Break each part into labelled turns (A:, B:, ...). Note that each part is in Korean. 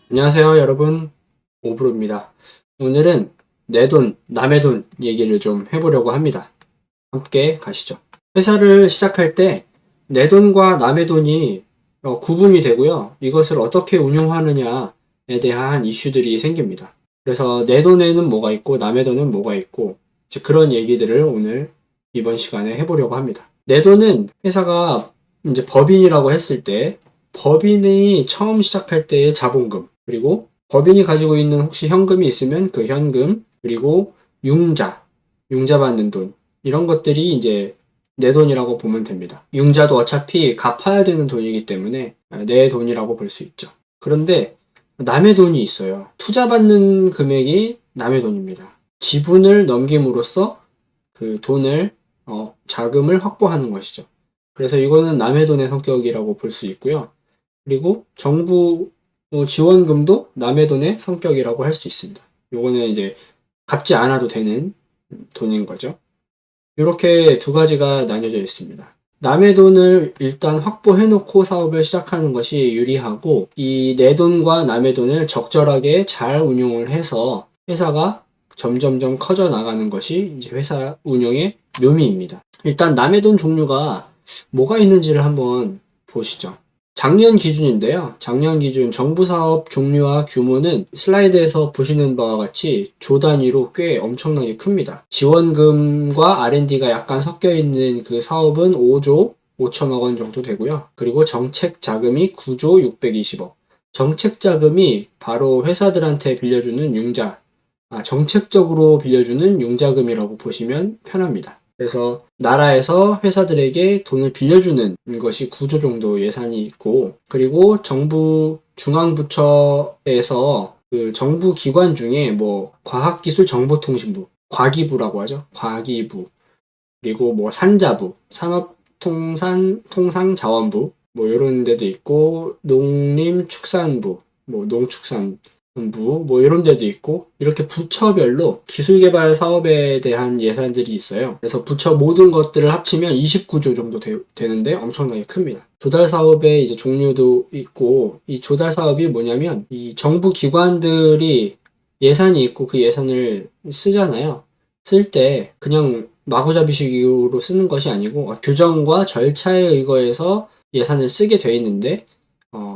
A: 안녕하세요 여러분, 오브로입니다. 오늘은 내 돈, 남의 돈 얘기를 좀 해보려고 합니다. 함께 가시죠. 회사를 시작할 때 내 돈과 남의 돈이 구분이 되고요. 이것을 어떻게 운용하느냐에 대한 이슈들이 생깁니다. 그래서 내 돈에는 뭐가 있고 남의 돈은 뭐가 있고 이제 그런 얘기들을 오늘 이번 시간에 해보려고 합니다. 내 돈은 회사가 이제 법인이라고 했을 때 법인이 처음 시작할 때의 자본금, 그리고 법인이 가지고 있는 혹시 현금이 있으면 그 현금, 그리고 융자 받는 돈, 이런 것들이 이제 내 돈이라고 보면 됩니다. 융자도 어차피 갚아야 되는 돈이기 때문에 내 돈이라고 볼 수 있죠. 그런데 남의 돈이 있어요. 투자받는 금액이 남의 돈입니다. 지분을 넘김으로써 그 돈을, 자금을 확보하는 것이죠. 그래서 이거는 남의 돈의 성격이라고 볼 수 있고요. 그리고 정부 지원금도 남의 돈의 성격이라고 할 수 있습니다. 요거는 이제 갚지 않아도 되는 돈인 거죠. 이렇게 두 가지가 나뉘어져 있습니다. 남의 돈을 일단 확보해놓고 사업을 시작하는 것이 유리하고, 이 내 돈과 남의 돈을 적절하게 잘 운용을 해서 회사가 점점점 커져 나가는 것이 이제 회사 운영의 묘미입니다. 일단 남의 돈 종류가 뭐가 있는지를 한번 보시죠. 작년 기준인데요. 작년 기준 정부 사업 종류와 규모는 슬라이드에서 보시는 바와 같이 조 단위로 꽤 엄청나게 큽니다. 지원금과 R&D가 약간 섞여 있는 그 사업은 5조 5천억 원 정도 되고요. 그리고 정책 자금이 9조 620억. 정책 자금이 바로 회사들한테 빌려주는 융자, 정책적으로 빌려주는 융자금이라고 보시면 편합니다. 그래서 나라에서 회사들에게 돈을 빌려주는 것이 9조 정도 예산이 있고, 그리고 정부 중앙부처에서 그 정부 기관 중에 뭐 과학기술정보통신부, 과기부라고 하죠. 과기부. 그리고 뭐 산자부, 산업통상자원부, 뭐 이런 데도 있고, 농림축산부, 뭐 농축산부, 뭐 이런 데도 있고, 이렇게 부처별로 기술개발 사업에 대한 예산들이 있어요. 그래서 부처 모든 것들을 합치면 29조 정도 되는데 엄청나게 큽니다. 조달 사업의 이제 종류도 있고, 이 조달 사업이 뭐냐면 이 정부 기관들이 예산이 있고 그 예산을 쓰잖아요. 쓸 때 그냥 마구잡이식으로 쓰는 것이 아니고 규정과 절차에 의거해서 예산을 쓰게 돼 있는데,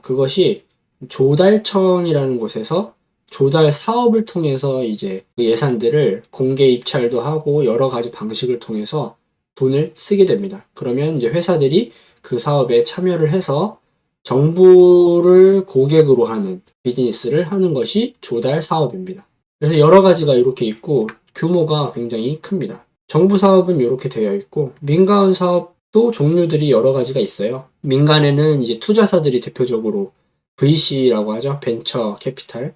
A: 그것이 조달청이라는 곳에서 조달 사업을 통해서 이제 그 예산들을 공개 입찰도 하고 여러 가지 방식을 통해서 돈을 쓰게 됩니다. 그러면 이제 회사들이 그 사업에 참여를 해서 정부를 고객으로 하는 비즈니스를 하는 것이 조달 사업입니다. 그래서 여러 가지가 이렇게 있고 규모가 굉장히 큽니다. 정부 사업은 이렇게 되어 있고, 민간 사업도 종류들이 여러 가지가 있어요. 민간에는 이제 투자사들이 대표적으로 VC라고 하죠. 벤처 캐피탈.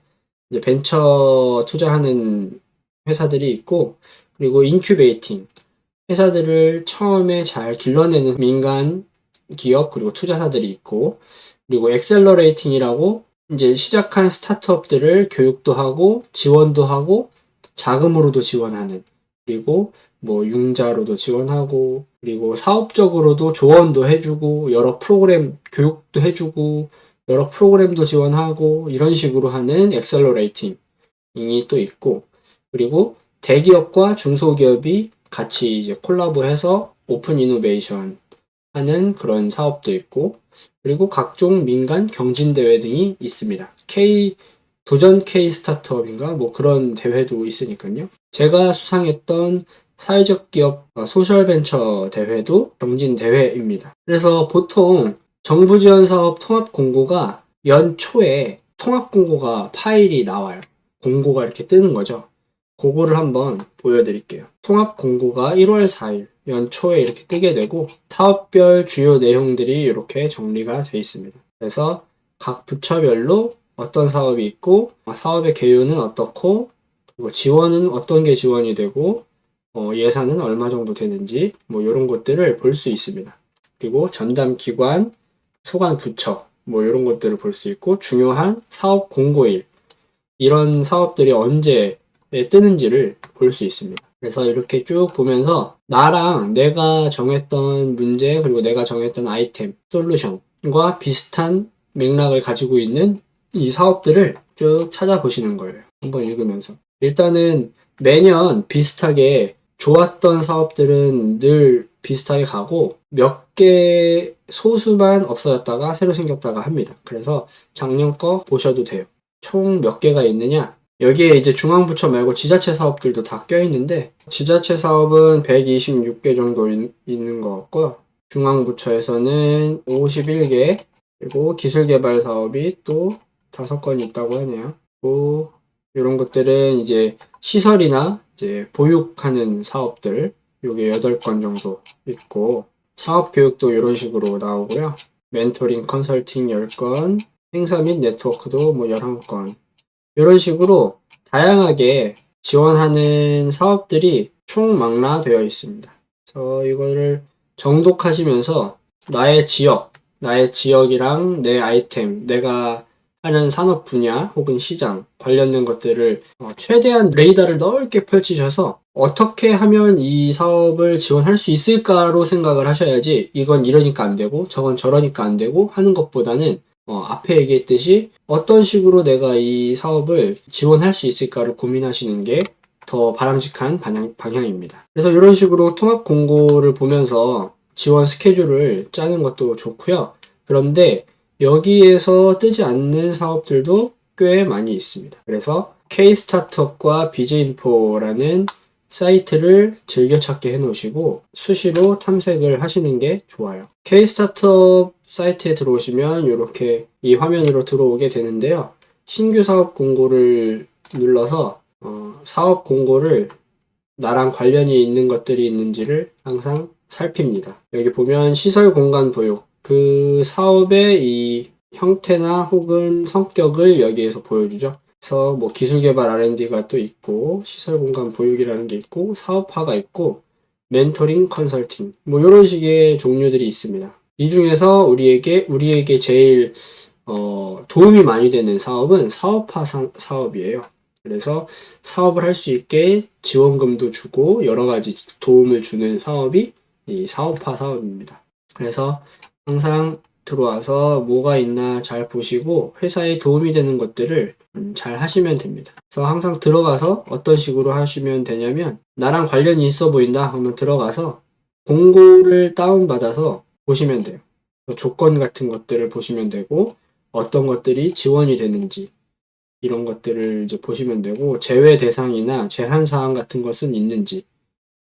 A: 이제 벤처 투자하는 회사들이 있고, 그리고 인큐베이팅. 회사들을 처음에 잘 길러내는 민간 기업, 그리고 투자사들이 있고, 그리고 엑셀러레이팅이라고 이제 시작한 스타트업들을 교육도 하고, 지원도 하고, 자금으로도 지원하는, 그리고 뭐 융자로도 지원하고, 그리고 사업적으로도 조언도 해주고, 여러 프로그램 교육도 해주고, 여러 프로그램도 지원하고, 이런 식으로 하는 엑셀러레이팅이 또 있고, 그리고 대기업과 중소기업이 같이 이제 콜라보해서 오픈 이노베이션 하는 그런 사업도 있고, 그리고 각종 민간 경진대회 등이 있습니다. 도전 K 스타트업인가 뭐 그런 대회도 있으니까요. 제가 수상했던 사회적 기업 소셜벤처 대회도 경진대회입니다. 그래서 보통 정부 지원 사업 통합 공고가 연초에 통합 공고가 파일이 나와요. 공고가 이렇게 뜨는 거죠. 그거를 한번 보여드릴게요. 통합 공고가 1월 4일 연초에 이렇게 뜨게 되고, 사업별 주요 내용들이 이렇게 정리가 되어 있습니다. 그래서 각 부처별로 어떤 사업이 있고, 사업의 개요는 어떻고, 그리고 지원은 어떤 게 지원이 되고, 예산은 얼마 정도 되는지 뭐 이런 것들을 볼 수 있습니다. 그리고 전담 기관, 소관 부처 뭐 이런 것들을 볼 수 있고, 중요한 사업 공고일, 이런 사업들이 언제 뜨는지를 볼 수 있습니다. 그래서 이렇게 쭉 보면서 나랑 내가 정했던 문제 그리고 내가 정했던 아이템, 솔루션과 비슷한 맥락을 가지고 있는 이 사업들을 쭉 찾아보시는 거예요. 한번 읽으면서. 일단은 매년 비슷하게 좋았던 사업들은 늘 비슷하게 가고 몇 개 소수만 없어졌다가 새로 생겼다가 합니다. 그래서 작년 거 보셔도 돼요. 총 몇 개가 있느냐? 여기에 이제 중앙부처 말고 지자체 사업들도 다 껴있는데 지자체 사업은 126개 정도 있는 것 같고요. 중앙부처에서는 51개 그리고 기술개발 사업이 또 5건 있다고 하네요. 또 이런 것들은 이제 시설이나 이제 보육하는 사업들 요게 8건 정도 있고 창업교육도 이런 식으로 나오고요. 멘토링 컨설팅 10건 행사 및 네트워크도 뭐 11건 이런 식으로 다양하게 지원하는 사업들이 총망라되어 있습니다. 그래서 이거를 정독하시면서 나의 지역이랑 내 아이템, 내가 하는 산업 분야 혹은 시장 관련된 것들을 최대한 레이더를 넓게 펼치셔서 어떻게 하면 이 사업을 지원할 수 있을까로 생각을 하셔야지 이건 이러니까 안 되고 저건 저러니까 안 되고 하는 것보다는 앞에 얘기했듯이 어떤 식으로 내가 이 사업을 지원할 수 있을까를 고민하시는 게 더 바람직한 방향입니다. 그래서 이런 식으로 통합 공고를 보면서 지원 스케줄을 짜는 것도 좋고요. 그런데 여기에서 뜨지 않는 사업들도 꽤 많이 있습니다. 그래서 K-스타트업과 비즈인포라는 사이트를 즐겨찾기 해놓으시고 수시로 탐색을 하시는 게 좋아요. K-스타트업 사이트에 들어오시면 이렇게 이 화면으로 들어오게 되는데요. 신규 사업 공고를 눌러서 사업 공고를 나랑 관련이 있는 것들이 있는지를 항상 살핍니다. 여기 보면 시설 공간 보육, 그 사업의 이 형태나 혹은 성격을 여기에서 보여주죠. 그래서 뭐 기술개발 R&D가 또 있고 시설 공간 보육이라는 게 있고 사업화가 있고 멘토링 컨설팅 뭐 이런 식의 종류들이 있습니다. 이 중에서 우리에게 제일 도움이 많이 되는 사업은 사업화 사업이에요. 그래서 사업을 할 수 있게 지원금도 주고 여러 가지 도움을 주는 사업이 이 사업화 사업입니다. 그래서 항상 들어와서 뭐가 있나 잘 보시고 회사에 도움이 되는 것들을 잘 하시면 됩니다. 그래서 항상 들어가서 어떤 식으로 하시면 되냐면 나랑 관련이 있어 보인다 하면 들어가서 공고를 다운받아서 보시면 돼요. 조건 같은 것들을 보시면 되고 어떤 것들이 지원이 되는지 이런 것들을 이제 보시면 되고 제외 대상이나 제한 사항 같은 것은 있는지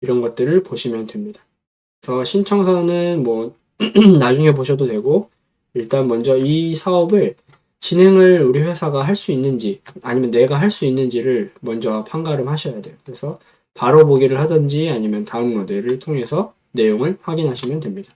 A: 이런 것들을 보시면 됩니다. 그래서 신청서는 뭐 나중에 보셔도 되고 일단 먼저 이 사업을 진행을 우리 회사가 할 수 있는지 아니면 내가 할 수 있는지를 먼저 판가름 하셔야 돼요. 그래서 바로 보기를 하든지 아니면 다운로드를 통해서 내용을 확인하시면 됩니다.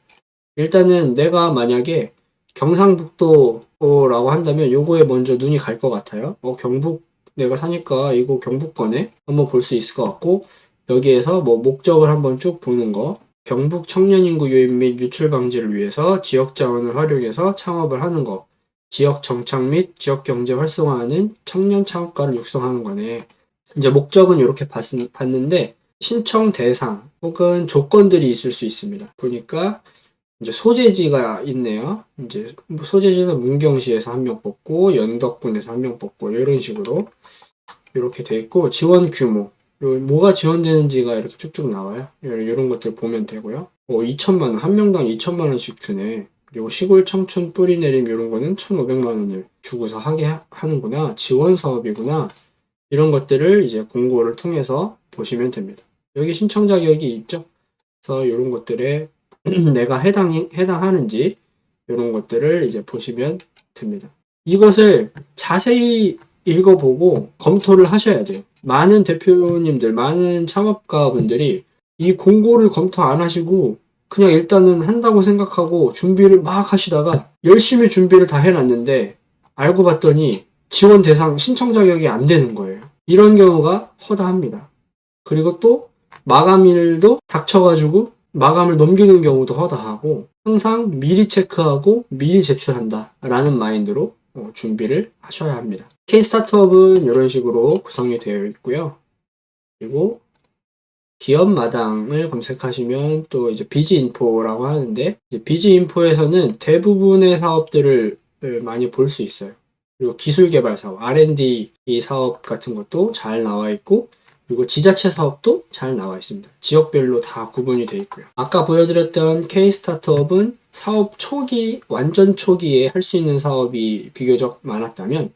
A: 일단은 내가 만약에 경상북도라고 한다면 요거에 먼저 눈이 갈 것 같아요. 경북 내가 사니까 이거 경북권에 한번 볼 수 있을 것 같고 여기에서 뭐 목적을 한번 쭉 보는 거 경북 청년 인구 유입 및 유출 방지를 위해서 지역 자원을 활용해서 창업을 하는 거 지역 정착 및 지역 경제 활성화하는 청년 창업가를 육성하는 거네. 이제 목적은 이렇게 봤는데 신청 대상 혹은 조건들이 있을 수 있습니다. 보니까 이제 소재지가 있네요. 이제 소재지는 문경시에서 한 명 뽑고 연덕군에서 한 명 뽑고 이런 식으로 이렇게 돼 있고 지원 규모 뭐가 지원되는지가 이렇게 쭉쭉 나와요. 이런 것들 보면 되고요. 2천만 원, 한 명당 2천만 원씩 주네. 그리고 시골 청춘 뿌리 내림 이런 거는 1,500만 원을 주고서 하게 하는구나. 지원 사업이구나. 이런 것들을 이제 공고를 통해서 보시면 됩니다. 여기 신청 자격이 있죠. 그래서 이런 것들에 내가 해당하는지 이런 것들을 이제 보시면 됩니다. 이것을 자세히 읽어보고 검토를 하셔야 돼요. 많은 대표님들, 많은 창업가분들이 이 공고를 검토 안 하시고 그냥 일단은 한다고 생각하고 준비를 막 하시다가 열심히 준비를 다 해놨는데 알고 봤더니 지원 대상 신청 자격이 안 되는 거예요. 이런 경우가 허다합니다. 그리고 또 마감일도 닥쳐가지고 마감을 넘기는 경우도 허다하고 항상 미리 체크하고 미리 제출한다 라는 마인드로 준비를 하셔야 합니다. K-스타트업은 이런 식으로 구성이 되어 있고요. 그리고 기업마당을 검색하시면 또 이제 비즈인포라고 하는데, 이제 비즈인포에서는 대부분의 사업들을 많이 볼 수 있어요. 그리고 기술개발 사업, R&D 사업 같은 것도 잘 나와 있고, 그리고 지자체 사업도 잘 나와 있습니다. 지역별로 다 구분이 되어 있고요. 아까 보여드렸던 K-스타트업은 사업 초기, 완전 초기에 할 수 있는 사업이 비교적 많았다면,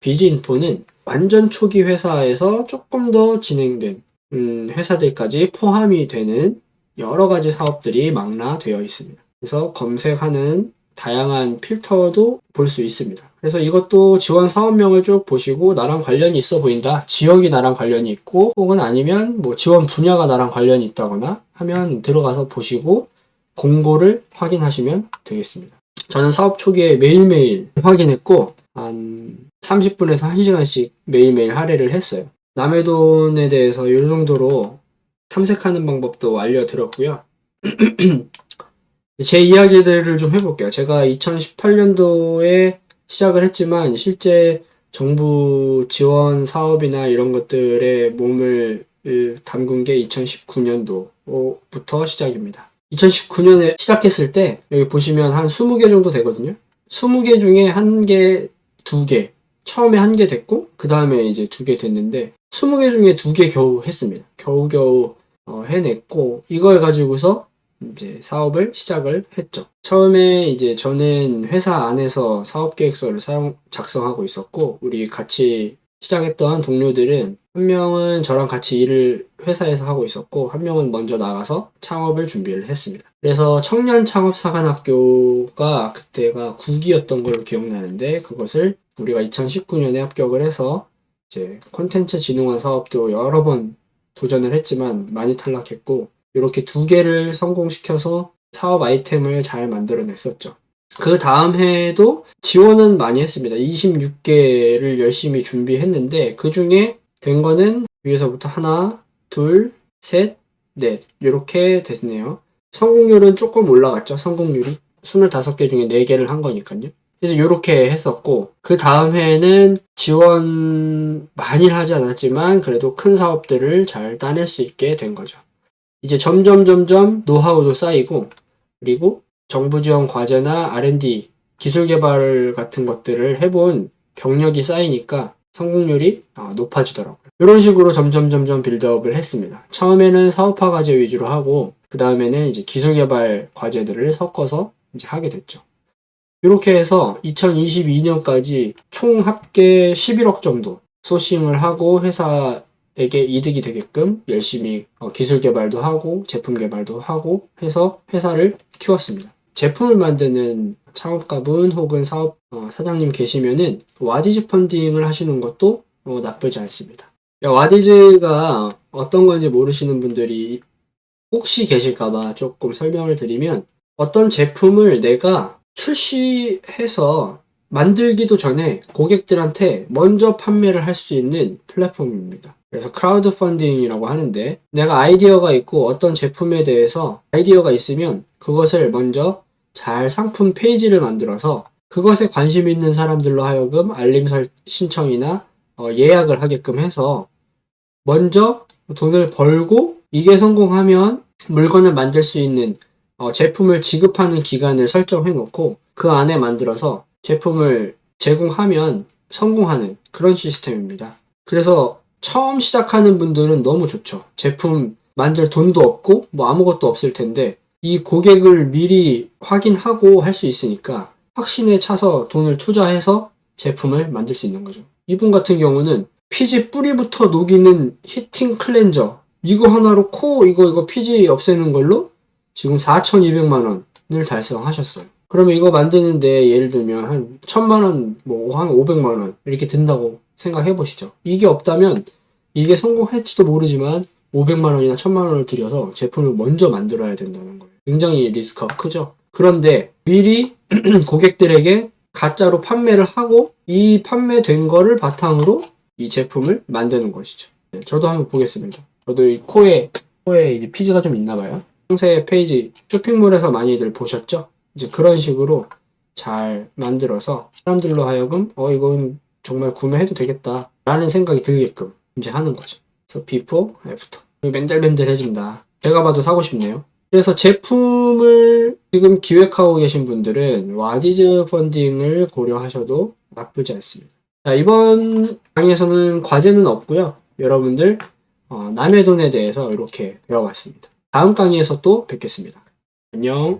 A: 비즈인포는 완전 초기 회사에서 조금 더 진행된 회사들까지 포함이 되는 여러 가지 사업들이 망라되어 있습니다. 그래서 검색하는 다양한 필터도 볼 수 있습니다. 그래서 이것도 지원 사업명을 쭉 보시고 나랑 관련이 있어 보인다. 지역이 나랑 관련이 있고 혹은 아니면 뭐 지원 분야가 나랑 관련이 있다거나 하면 들어가서 보시고 공고를 확인하시면 되겠습니다. 저는 사업 초기에 매일매일 확인했고 한 30분에서 1시간씩 매일매일 할애를 했어요. 남의 돈에 대해서 이 정도로 탐색하는 방법도 알려드렸고요. 제 이야기들을 좀 해볼게요. 제가 2018년도에 시작을 했지만 실제 정부 지원 사업이나 이런 것들에 몸을 담근 게 2019년도부터 시작입니다. 2019년에 시작했을 때 여기 보시면 한 20개 정도 되거든요. 20개 중에 1개, 2개 처음에 1개 됐고 그 다음에 이제 2개 됐는데 20개 중에 2개 겨우 했습니다. 겨우겨우 해냈고 이걸 가지고서 이제 사업을 시작을 했죠. 처음에 이제 저는 회사 안에서 사업계획서를 작성하고 있었고 우리 같이 시작했던 동료들은 한 명은 저랑 같이 일을 회사에서 하고 있었고 한 명은 먼저 나가서 창업을 준비를 했습니다. 그래서 청년창업사관학교가 그때가 9기였던 걸로 기억나는데 그것을 우리가 2019년에 합격을 해서 이제 콘텐츠 진흥원 사업도 여러 번 도전을 했지만 많이 탈락했고 이렇게 2개를 성공시켜서 사업 아이템을 잘 만들어냈었죠. 그 다음 해에도 지원은 많이 했습니다. 26개를 열심히 준비했는데 그 중에 된 거는 위에서부터 하나, 둘, 셋, 넷 이렇게 됐네요. 성공률은 조금 올라갔죠. 성공률이 25개 중에 4개를 한 거니까요. 그래서 이렇게 했었고 그 다음 해에는 지원 많이 하지 않았지만 그래도 큰 사업들을 잘 따낼 수 있게 된 거죠. 이제 점점 노하우도 쌓이고 그리고 정부 지원 과제나 R&D 기술 개발 같은 것들을 해본 경력이 쌓이니까 성공률이 높아지더라고요. 이런 식으로 점점 빌드업을 했습니다. 처음에는 사업화 과제 위주로 하고 그 다음에는 이제 기술 개발 과제들을 섞어서 이제 하게 됐죠. 이렇게 해서 2022년까지 총 합계 11억 정도 소싱을 하고 회사에게 이득이 되게끔 열심히 기술 개발도 하고 제품 개발도 하고 해서 회사를 키웠습니다. 제품을 만드는 창업가분 혹은 사업 사장님 계시면은 와디즈 펀딩을 하시는 것도 나쁘지 않습니다. 와디즈가 어떤 건지 모르시는 분들이 혹시 계실까봐 조금 설명을 드리면 어떤 제품을 내가 출시해서 만들기도 전에 고객들한테 먼저 판매를 할 수 있는 플랫폼입니다. 그래서 크라우드 펀딩이라고 하는데 내가 아이디어가 있고 어떤 제품에 대해서 아이디어가 있으면 그것을 먼저 잘 상품 페이지를 만들어서 그것에 관심 있는 사람들로 하여금 알림 신청이나 예약을 하게끔 해서 먼저 돈을 벌고 이게 성공하면 물건을 만들 수 있는 제품을 지급하는 기간을 설정해 놓고 그 안에 만들어서 제품을 제공하면 성공하는 그런 시스템입니다. 그래서 처음 시작하는 분들은 너무 좋죠. 제품 만들 돈도 없고 뭐 아무것도 없을 텐데 이 고객을 미리 확인하고 할 수 있으니까 확신에 차서 돈을 투자해서 제품을 만들 수 있는 거죠. 이분 같은 경우는 피지 뿌리부터 녹이는 히팅 클렌저 이거 하나로 이거 피지 없애는 걸로 지금 4,200만 원을 달성하셨어요. 그러면 이거 만드는데 예를 들면 한 1,000만 원, 뭐 한 500만 원 이렇게 든다고 생각해 보시죠. 이게 없다면 이게 성공할지도 모르지만 500만 원이나 1,000만 원을 들여서 제품을 먼저 만들어야 된다는 거예요. 굉장히 리스크가 크죠. 그런데 미리 고객들에게 가짜로 판매를 하고 이 판매된 거를 바탕으로 이 제품을 만드는 것이죠. 저도 한번 보겠습니다. 저도 이 코에 이제 피지가 좀 있나 봐요. 상세 페이지 쇼핑몰에서 많이들 보셨죠? 이제 그런 식으로 잘 만들어서 사람들로 하여금 이건 정말 구매해도 되겠다 라는 생각이 들게끔 이제 하는 거죠. 그래서 before, after 맨들맨들해진다. 제가 봐도 사고 싶네요. 그래서 제품을 지금 기획하고 계신 분들은 와디즈 펀딩을 고려하셔도 나쁘지 않습니다. 자, 이번 강의에서는 과제는 없고요. 여러분들 남의 돈에 대해서 이렇게 배워봤습니다. 다음 강의에서 또 뵙겠습니다. 안녕.